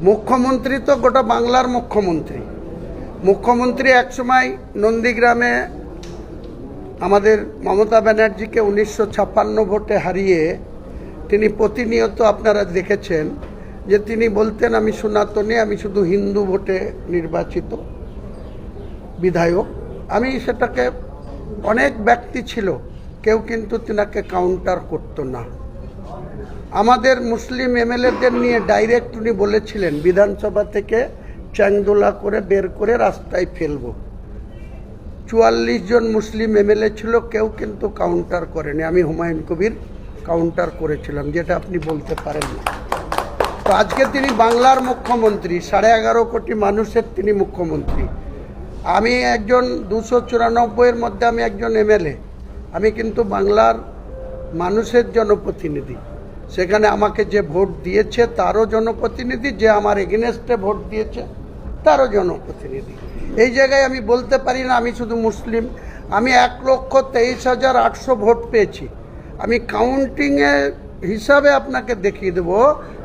মুখ্যমন্ত্রী তো গোটা বাংলার মুখ্যমন্ত্রী একসময় নন্দীগ্রামে আমাদের মমতা ব্যানার্জিকে 1956 ভোটে হারিয়ে তিনি প্রতিনিয়ত আপনারা দেখেছেন যে তিনি বলতেন আমি সনাতনী, আমি শুধু হিন্দু ভোটে নির্বাচিত বিধায়ক। আমি সেটাকে অনেক ব্যক্তি ছিল, কেউ কিন্তু তিনাকে কাউন্টার করতো না। আমাদের মুসলিম এমএলএদের নিয়ে ডাইরেক্ট উনি বলেছিলেন বিধানসভা থেকে চ্যাংদোলা করে বের করে রাস্তায় ফেলবো। 44 জন মুসলিম এমএলএ ছিল, কেউ কিন্তু কাউন্টার করেনি। আমি হুমায়ুন কবির কাউন্টার করেছিলাম, যেটা আপনি বলতে পারেন না। তো আজকে তিনি বাংলার মুখ্যমন্ত্রী, 11.5 কোটি মানুষের তিনি মুখ্যমন্ত্রী। আমি একজন 294 মধ্যে আমি একজন এমএলএ, আমি কিন্তু বাংলার মানুষের জনপ্রতিনিধি। সেখানে আমাকে যে ভোট দিয়েছে তারও জনপ্রতিনিধি, যে আমার এগেনস্টে ভোট দিয়েছে তারও জনপ্রতিনিধি। এই জায়গায় আমি বলতে পারি না আমি শুধু মুসলিম। আমি 1,23,800 ভোট পেয়েছি। আমি কাউন্টিংয়ে হিসাবে আপনাকে দেখিয়ে দেব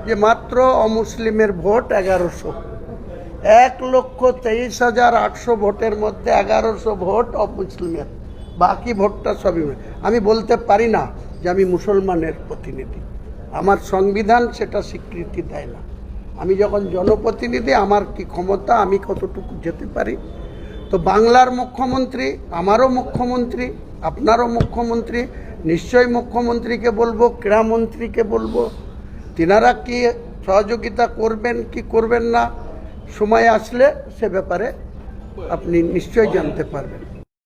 যে মাত্র অমুসলিমের ভোট 1100। 1,23,800 ভোটের মধ্যে 1100 ভোট অমুসলিমের, বাকি ভোটটা সবই। আমি বলতে পারি না যে আমি মুসলমানের প্রতিনিধি, আমার সংবিধান সেটা স্বীকৃতি দেয় না। আমি যখন জনপ্রতিনিধি, আমার কি ক্ষমতা, আমি কতটুকু যেতে পারি। তো বাংলার মুখ্যমন্ত্রী, আমারও মুখ্যমন্ত্রী, আপনারও মুখ্যমন্ত্রী, নিশ্চয়ই মুখ্যমন্ত্রীকে বলবো, ক্রীড়ামন্ত্রীকে বলবো, তিনারা কি সহযোগিতা করবেন কি করবেন না, সময় আসলে সে ব্যাপারে আপনি নিশ্চয়ই জানতে পারবেন।